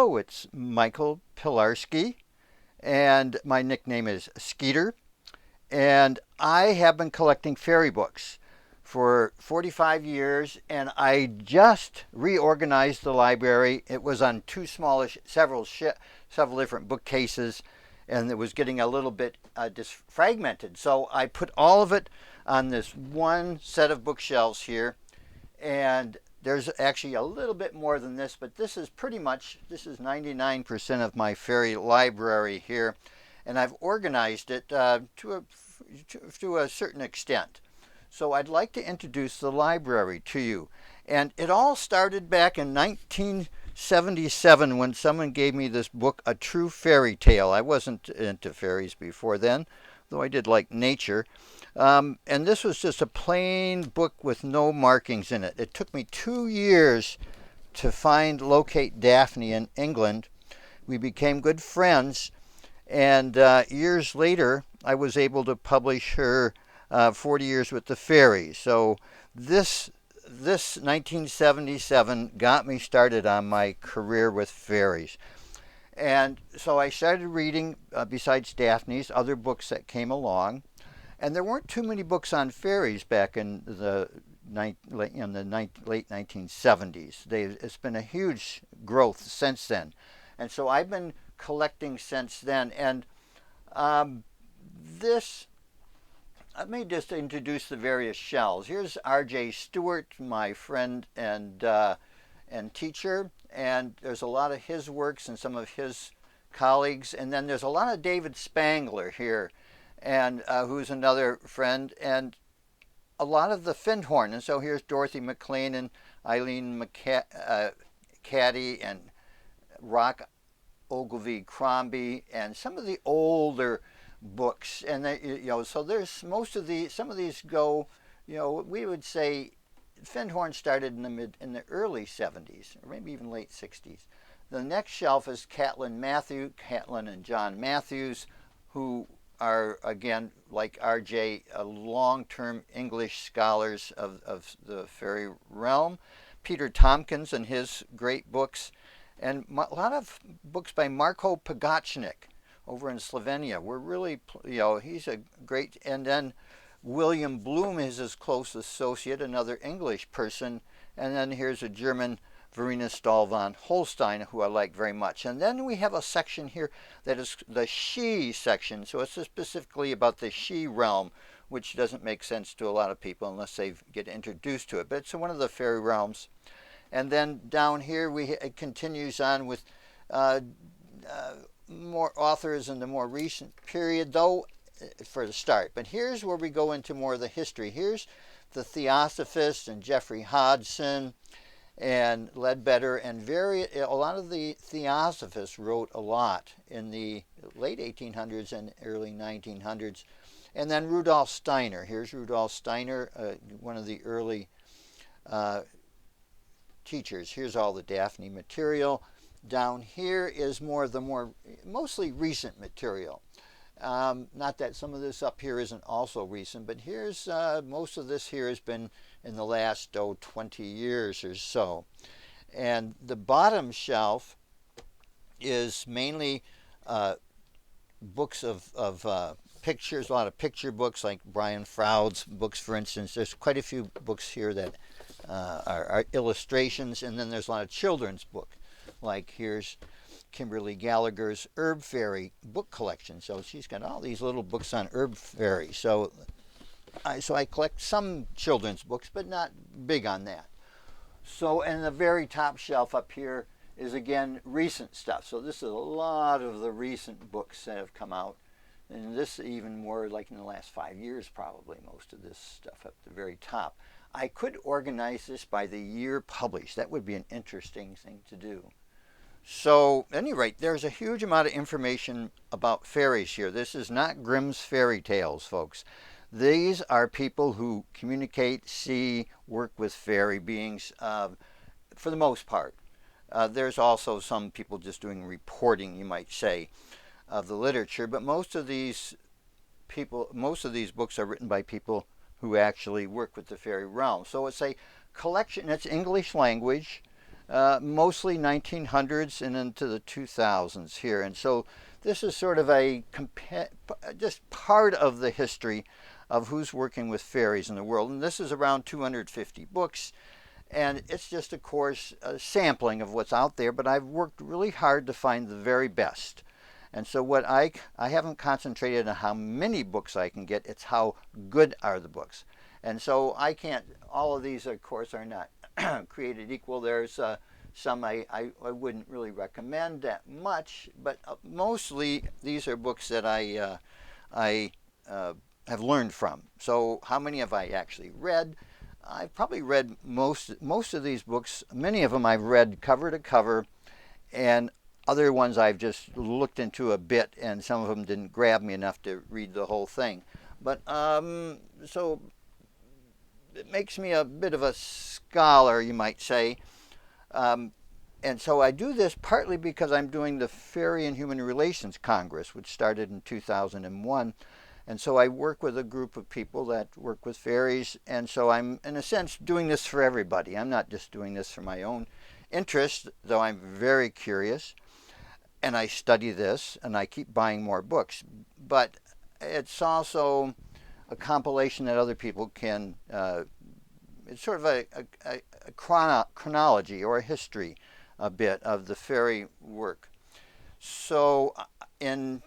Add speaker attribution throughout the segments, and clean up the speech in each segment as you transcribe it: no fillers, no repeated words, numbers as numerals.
Speaker 1: Hello, it's Michael Pilarski, and my nickname is Skeeter. And I have been collecting fairy books for 45 years, and I just reorganized the library. It was on too smallish, several different bookcases, and it was getting a little bit fragmented. So I put all of it on this one set of bookshelves here, and there's actually a little bit more than this, but this is 99% of my fairy library here, and I've organized it to a certain extent. So I'd like to introduce the library to you. And it all started back in 1977 when someone gave me this book, A True Fairy Tale. I wasn't into fairies before then, though I did like nature. And this was just a plain book with no markings in it. It took me 2 years to locate Daphne in England. We became good friends, and years later, I was able to publish her 40 Years with the Fairies. So this 1977 got me started on my career with fairies. And so I started reading, besides Daphne's, other books that came along. And there weren't too many books on fairies back in the late 1970s. It's been a huge growth since then. And so I've been collecting since then. And this, let me just introduce the various shells. Here's R.J. Stewart, my friend and teacher. And there's a lot of his works and some of his colleagues. And then there's a lot of David Spangler here, and who's another friend, and a lot of the Findhorn. And so here's Dorothy McLean and Eileen Caddy and Rock Ogilvie Crombie, and some of the older books. And so there's some of these go, we would say Findhorn started in the early 70s, or maybe even late 60s. The next shelf is Catlin and John Matthews, who are, again, like RJ, long-term English scholars of the fairy realm. Peter Tompkins and his great books, and a lot of books by Marko Pagachnik over in Slovenia. We're really, he's a great, and then William Bloom is his close associate, another English person, and then here's a German, Verena Stahl von Holstein, who I like very much. And then we have a section here that is the She section. So it's specifically about the She realm, which doesn't make sense to a lot of people unless they get introduced to it. But it's one of the fairy realms. And then down here it continues on with more authors in the more recent period, though, for the start. But here's where we go into more of the history. Here's the Theosophists and Geoffrey Hodgson and Ledbetter, and a lot of the Theosophists wrote a lot in the late 1800s and early 1900s. And then Rudolf Steiner. Here's Rudolf Steiner, one of the early teachers. Here's all the Daphne material. Down here is mostly recent material. Not that some of this up here isn't also recent, but here's most of this here has been in the last 20 years or so. And the bottom shelf is mainly books of pictures, a lot of picture books like Brian Froud's books, for instance. There's quite a few books here that are illustrations, and then there's a lot of children's book. Like here's Kimberly Gallagher's Herb Fairy book collection. So she's got all these little books on herb fairy. So I collect some children's books, but not big on that. So, and the very top shelf up here is, again, recent stuff. So this is a lot of the recent books that have come out. And this even more like in the last 5 years, probably, most of this stuff at the very top. I could organize this by the year published. That would be an interesting thing to do. So, at any rate, there's a huge amount of information about fairies here. This is not Grimm's fairy tales, folks. These are people who communicate, see, work with fairy beings for the most part. There's also some people just doing reporting, you might say, of the literature, but most of these books are written by people who actually work with the fairy realm. So it's a collection, it's English language. mostly 1900s and into the 2000s here. And so this is sort of just part of the history of who's working with fairies in the world. And this is around 250 books. And it's just, of course, a sampling of what's out there, but I've worked really hard to find the very best. And so what I haven't concentrated on how many books I can get, it's how good are the books. And so I can't, all of these, of course, are not created equal. There's some I wouldn't really recommend that much, but mostly these are books that I have learned from. So how many have I actually read? I've probably read most of these books. Many of them I've read cover to cover, and other ones I've just looked into a bit, and some of them didn't grab me enough to read the whole thing. But so it makes me a bit of a scholar, you might say. And so I do this partly because I'm doing the Fairy and Human Relations Congress, which started in 2001. And so I work with a group of people that work with fairies. And so I'm, in a sense, doing this for everybody. I'm not just doing this for my own interest, though I'm very curious. And I study this, and I keep buying more books. But it's also a compilation that other people can, it's sort of a chronology or a history a bit of the fairy work. So in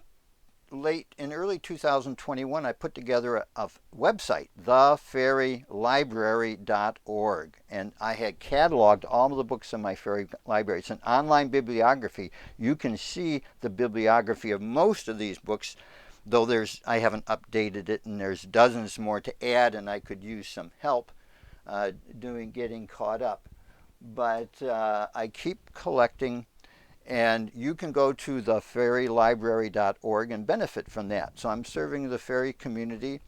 Speaker 1: early 2021, I put together a website, thefairylibrary.org, and I had cataloged all of the books in my fairy library. It's an online bibliography. You can see the bibliography of most of these books, though I haven't updated it, and there's dozens more to add, and I could use some help getting caught up. But I keep collecting, and you can go to thefairylibrary.org and benefit from that. So I'm serving the fairy community,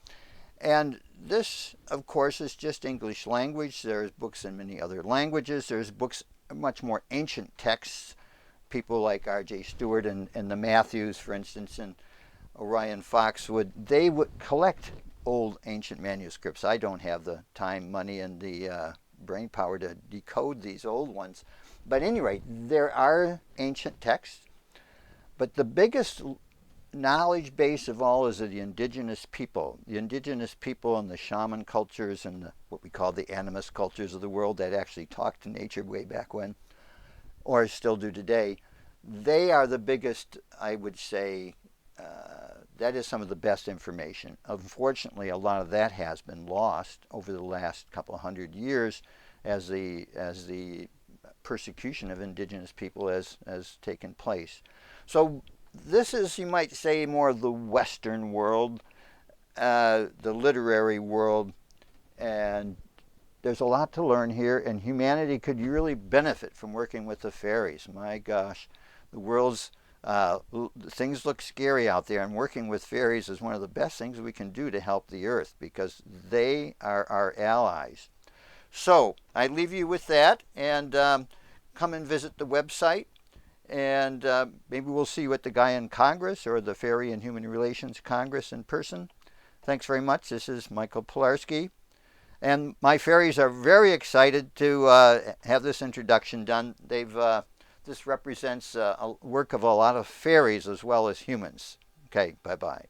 Speaker 1: and this, of course, is just English language. There's books in many other languages. There's books, much more ancient texts. People like R.J. Stewart and the Matthews, for instance, and Orion Fox would collect old ancient manuscripts. I don't have the time, money, and the brain power to decode these old ones. But at any rate, there are ancient texts, but the biggest knowledge base of all is the indigenous people. The indigenous people and the shaman cultures and what we call the animist cultures of the world that actually talked to nature way back when, or still do today. They are the biggest, I would say, that is some of the best information. Unfortunately, a lot of that has been lost over the last couple of hundred years as the persecution of indigenous people has taken place. So this is, you might say, more of the Western world, the literary world, and there's a lot to learn here, and humanity could really benefit from working with the fairies. My gosh, the world's things look scary out there, and working with fairies is one of the best things we can do to help the earth because they are our allies. So I leave you with that, and come and visit the website, and maybe we'll see you at the Gaian Congress or the Fairy and Human Relations Congress in person. Thanks very much. This is Michael Pilarski, and my fairies are very excited to have this introduction done. This represents a work of a lot of fairies as well as humans. Okay, bye-bye.